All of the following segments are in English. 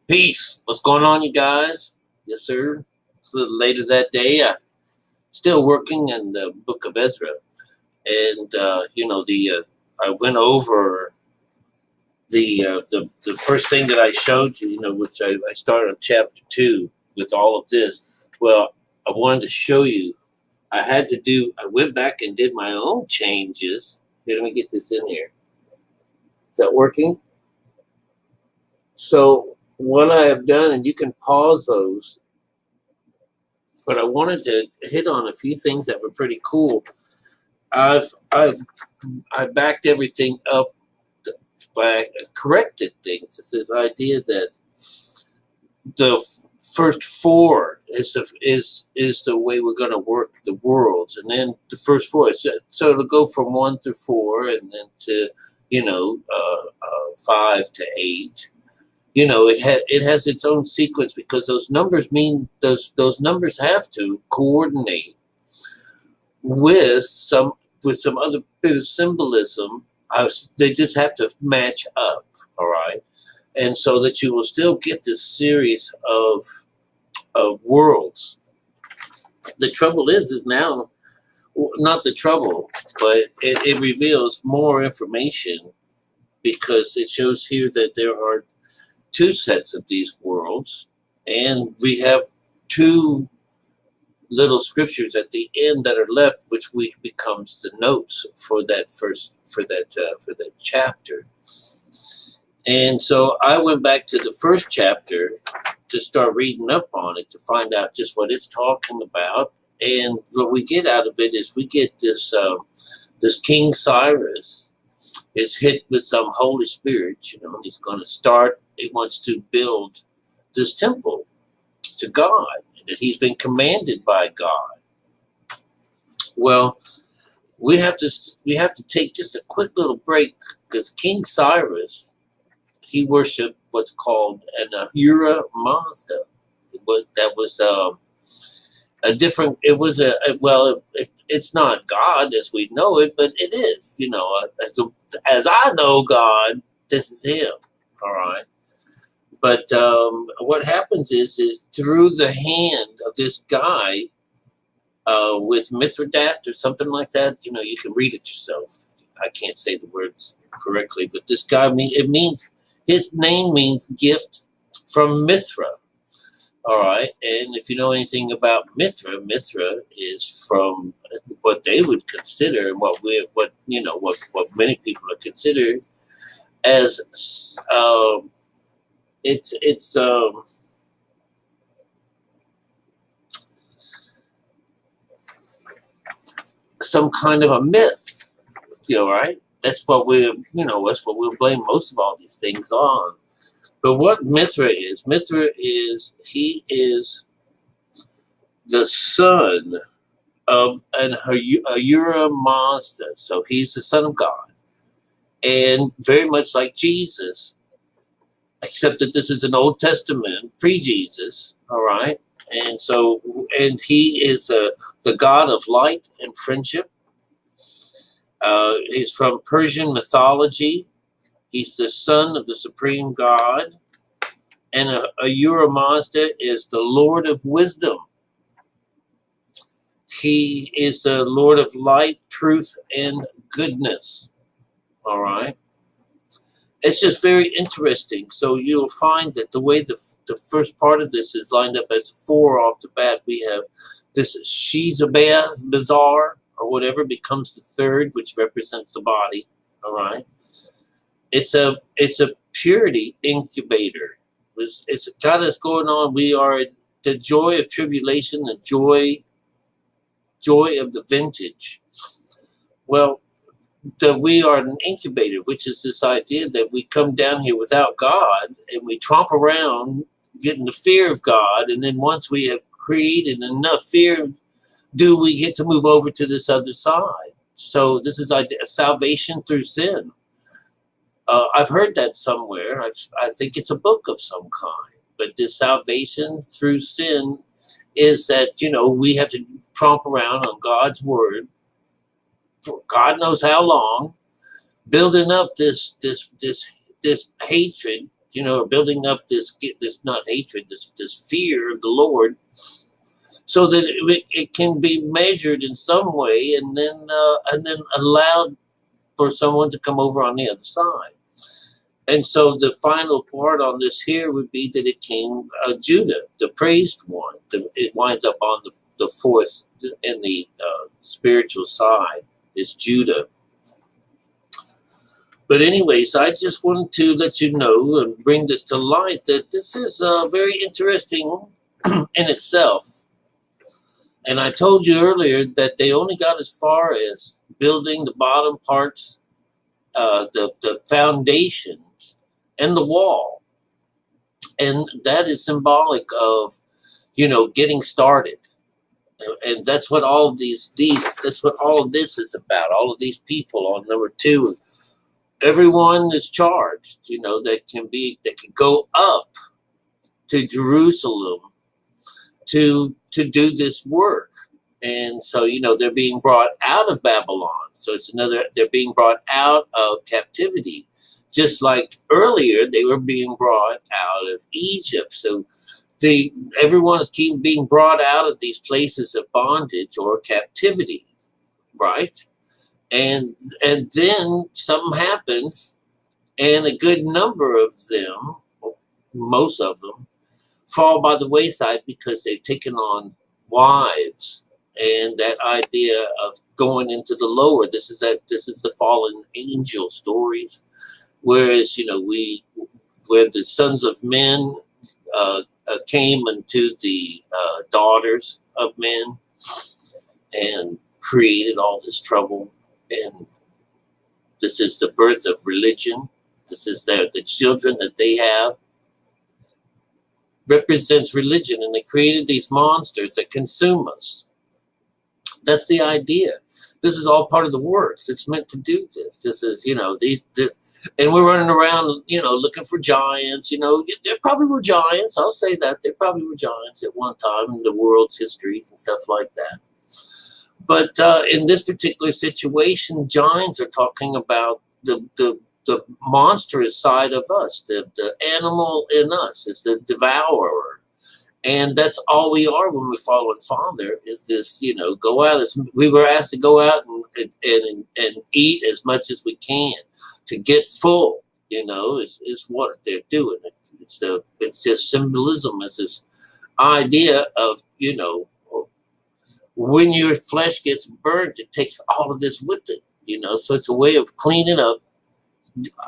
Peace. What's going on, you guys? Yes, sir. It's a little later that day. I'm still working in the book of Ezra. And, I went over the first thing that I showed you, which I started on chapter 2 with all of this. Well, I wanted to show you, I went back and did my own changes. Here, let me get this in here. Is that working? So what I have done, and you can pause those, but I wanted to hit on a few things that were pretty cool. I backed everything up by corrected things. It's this idea that the first four is the way we're going to work the worlds, and then the first four. So it'll go from 1 through 4, and then to 5 to 8. It has its own sequence because those numbers mean those numbers have to coordinate with some other bit of symbolism. They just have to match up, all right, and so that you will still get this series of worlds. The trouble is now, not the trouble, but it reveals more information because it shows here that there are 2 sets of these worlds, and we have 2 little scriptures at the end that are left, which becomes the notes for that chapter. And so I went back to the first chapter to start reading up on it to find out just what it's talking about. And what we get out of it is we get this King Cyrus is hit with some Holy Spirit. He's going to start. He wants to build this temple to God that he's been commanded by God. Well, we have to take just a quick little break because King Cyrus, he worshipped what's called an Ahura Mazda. That was a different. It was it's not God as we know it, but it is. As I know God, this is him. All right. But what happens is through the hand of this guy with Mithredath or something like that. You can read it yourself. I can't say the words correctly, but this guy, his name means gift from Mithra. All right, and if you know anything about Mithra, Mithra is from what they would consider, what many people are considered as it's some kind of a myth, right? That's what we'll blame most of all these things on. But what Mithra is he is the son of an Ahura Mazda. So he's the son of God, and very much like Jesus, except that this is an Old Testament, pre-Jesus, all right? And he is the God of light and friendship. He's from Persian mythology. He's the son of the supreme God. And Ahura Mazda is the Lord of wisdom. He is the Lord of light, truth, and goodness, all right? It's just very interesting. So you'll find that the way the first part of this is lined up as 4 off the bat, we have this Shizabaz Bazaar or whatever becomes the 3rd, which represents the body. All right, it's a purity incubator. It's got us going on. We are the joy of tribulation, the joy of the vintage. Well, that we are an incubator, which is this idea that we come down here without God and we tromp around getting the fear of God, and then once we have created enough fear, do we get to move over to this other side? So this is salvation through sin. I've heard that somewhere. I think it's a book of some kind. But this salvation through sin is that we have to tromp around on God's word for God knows how long, building up this hatred, or building up this not hatred, this fear of the Lord, so that it can be measured in some way, and then allowed for someone to come over on the other side. And so the final part on this here would be that it came Judah, the praised one. It winds up on the fourth in the spiritual side is Judah. But anyways, I just wanted to let you know and bring this to light that this is very interesting in itself. And I told you earlier that they only got as far as building the bottom parts, the foundations, and the wall. And that is symbolic of, getting started. And that's what all of that's what all of this is about. All of these people on number 2, everyone is charged, that can go up to Jerusalem to do this work. And so, they're being brought out of Babylon. So they're being brought out of captivity. Just like earlier, they were being brought out of Egypt. So everyone is being brought out of these places of bondage or captivity, right? And then something happens, and a good number of them, most of them, fall by the wayside because they've taken on wives, and that idea of going into the lower. This is the fallen angel stories. Whereas, where the sons of men came unto the daughters of men and created all this trouble. And this is the birth of religion. This is the children that they have represents religion, and they created these monsters that consume us. That's the idea. This is all part of the works. It's meant to do this. This is, and we're running around, looking for giants. There probably were giants. I'll say that there probably were giants at one time in the world's history and stuff like that. But in this particular situation, giants are talking about the monstrous side of us, the animal in us is the devourer. And that's all we are when we follow in Father, is this, go out. We were asked to go out and eat as much as we can to get full, is what they're doing. It's just symbolism. It's this idea of, when your flesh gets burnt, it takes all of this with it, so it's a way of cleaning up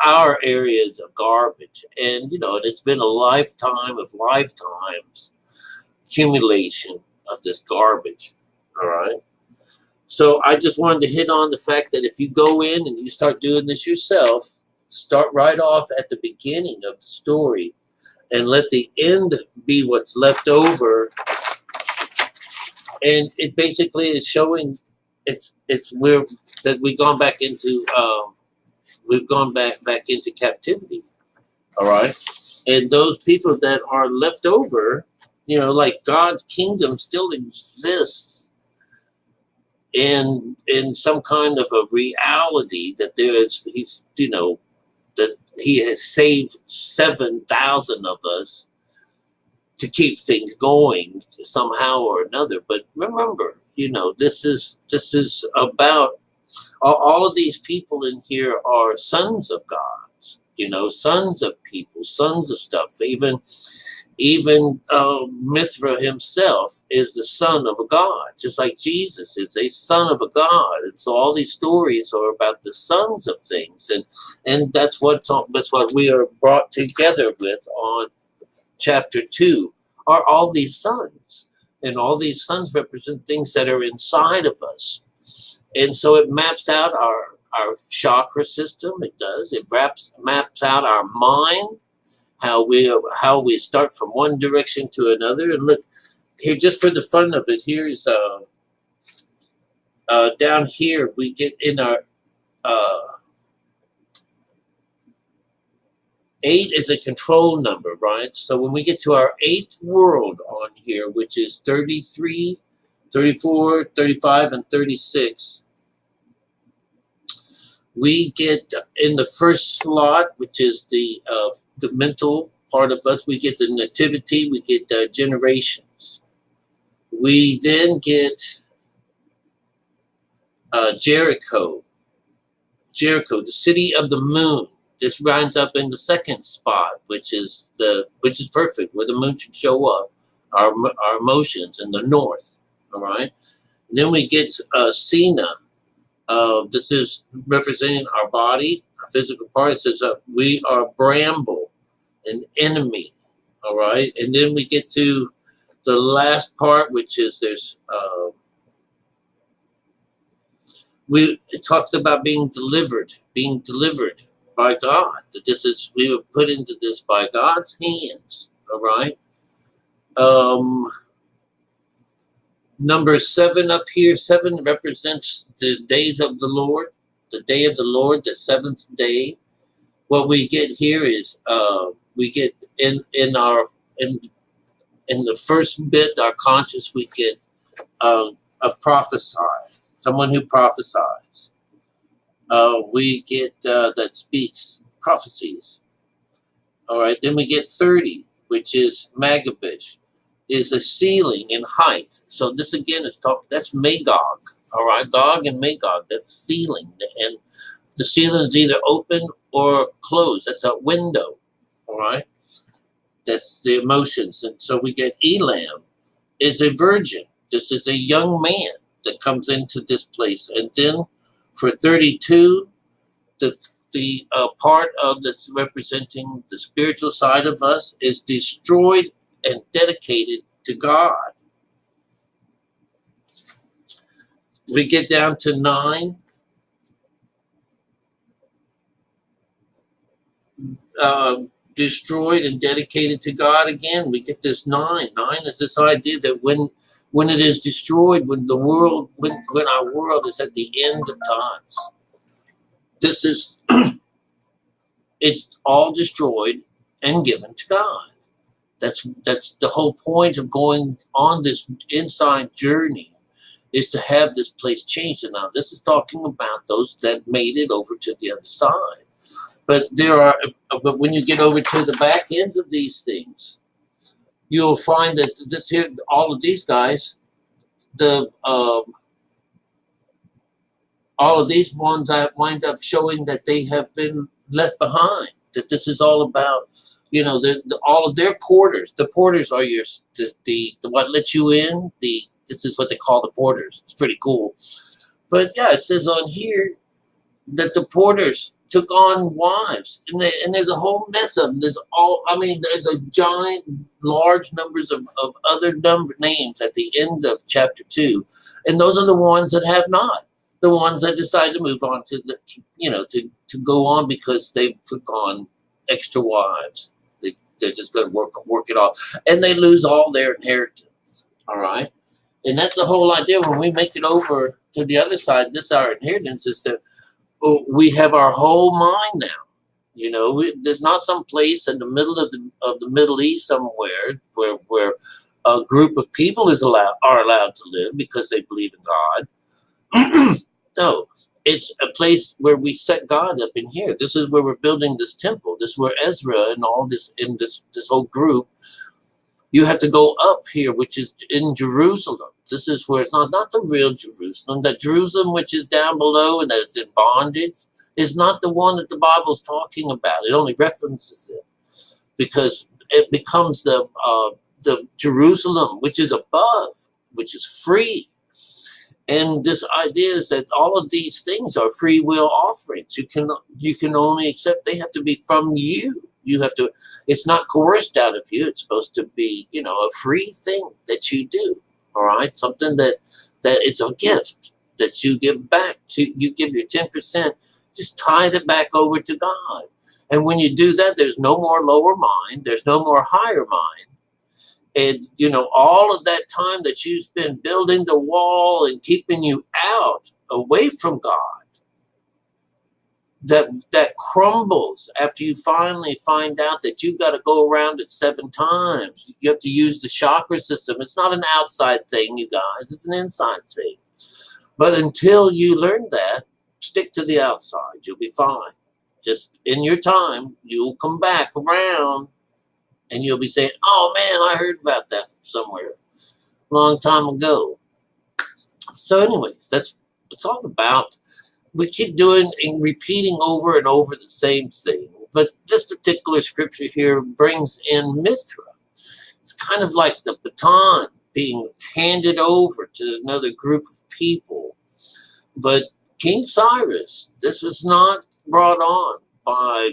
our areas of garbage. And, and it's been a lifetime of lifetimes accumulation of this garbage. All right. So I just wanted to hit on the fact that if you go in and you start doing this yourself, start right off at the beginning of the story and let the end be what's left over. And it basically is showing it's where that we've gone back into captivity. All right. And those people that are left over, like God's kingdom still exists in some kind of a reality that that he has saved 7,000 of us to keep things going somehow or another. But remember, this is about all of these people in here are sons of God, sons of people, sons of stuff. Even Mithra himself is the son of a god, just like Jesus is a son of a god. And so all these stories are about the sons of things, and that's what we are brought together with on chapter 2. Are all these sons, and all these sons represent things that are inside of us, and so it maps out our chakra system. It does. It maps out our mind. How we start from one direction to another. And look here, just for the fun of it, here's down here we get in our 8 is a control number, right? So when we get to our 8th world on here, which is 33, 34, 35, and 36, We get in the first slot, which is the mental part of us, we get the nativity, we get generations. We then get Jericho, the city of the moon. This winds up in the second spot, which is perfect, where the moon should show up. Our emotions in the north. All right. And then we get Cena. This is representing our body, our physical part. It says we are bramble, an enemy. All right. And then we get to the last part, which is it talks about being delivered by God. That we were put into this by God's hands. All right. Number 7 up here, 7 represents the days of the Lord, the day of the Lord, the seventh day. What we get here is we get in the first bit, our conscious, we get a prophesy, someone who prophesies. We get that speaks prophecies. All right, then we get 30, which is Magabish, is a ceiling in height. So this again is that's Magog. All right, Gog and Magog, that's ceiling. And the ceiling is either open or closed. That's a window. All right, that's the emotions. And so we get Elam is a virgin. This is a young man that comes into this place. And then for 32, the part of that's representing the spiritual side of us is destroyed and dedicated to God. We get down to 9. Destroyed and dedicated to God again. We get this 9. 9 is this idea that when it is destroyed, when our world is at the end of times, this is it's all destroyed and given to God. That's the whole point of going on this inside journey, is to have this place changed. And now this is talking about those that made it over to the other side. But when you get over to the back ends of these things, you'll find that all of these guys, all of these ones that wind up showing that they have been left behind. That this is all about, all of their porters. The porters are the what lets you in. This is what they call the porters. It's pretty cool. But yeah, it says on here that the porters took on wives, and there's a whole mess of them. There's a giant, large numbers of other names at the end of chapter 2, and those are the ones that have not. The ones that decide to move on to to go on because they took on extra wives. They're just going to work it off, and they lose all their inheritance. All right, and that's the whole idea. When we make it over to the other side, our inheritance is that we have our whole mind now. There's not some place in the middle of the Middle East somewhere where a group of people are allowed to live because they believe in God. No, it's a place where we set God up in here. This is where we're building this temple. This is where Ezra and all this in this whole group. You have to go up here, which is in Jerusalem. This is where it's not the real Jerusalem. That Jerusalem, which is down below and that it's in bondage, is not the one that the Bible's talking about. It only references it because it becomes the Jerusalem, which is above, which is free. And this idea is that all of these things are free will offerings. You can only accept. They have to be from you. You have to. It's not coerced out of you. It's supposed to be, a free thing that you do. All right, something that it's a gift that you give back to. You give your 10%. Just tithe it back over to God. And when you do that, there's no more lower mind. There's no more higher mind. And, all of that time that you spend building the wall and keeping you out, away from God, that crumbles after you finally find out that you've got to go around it 7 times. You have to use the chakra system. It's not an outside thing, you guys. It's an inside thing. But until you learn that, stick to the outside. You'll be fine. Just in your time, you'll come back around and you'll be saying, oh man, I heard about that somewhere a long time ago. So anyways, that's what it's all about. We keep doing and repeating over and over the same thing. But this particular scripture here brings in Mithra. It's kind of like the baton being handed over to another group of people. But King Cyrus, this was not brought on by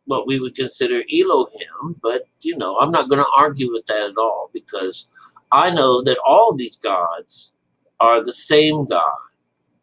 what we would consider Elohim, but, you know, I'm not going to argue with that at all, because I know that all these gods are the same God,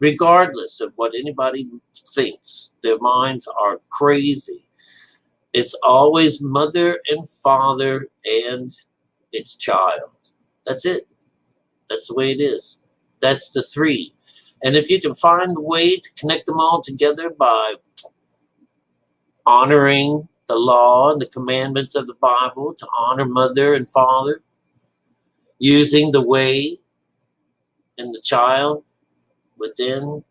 regardless of what anybody thinks. Their minds are crazy. It's always mother and father and its child. That's it. That's the way it is. That's the three. And if you can find a way to connect them all together by honoring the law and the commandments of the Bible, to honor mother and father, using the way and the child would then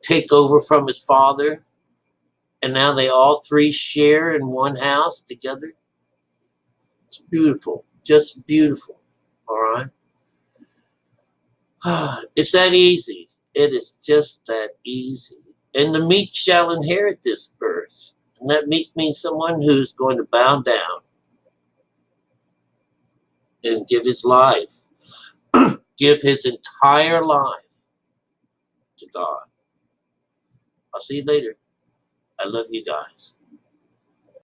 take over from his father, and now they all three share in one house together. It's beautiful, just beautiful, all right? It's that easy. It is just that easy. And the meek shall inherit this earth. And that meek means someone who's going to bow down and give his life, give his entire life to God. I'll see you later. I love you guys.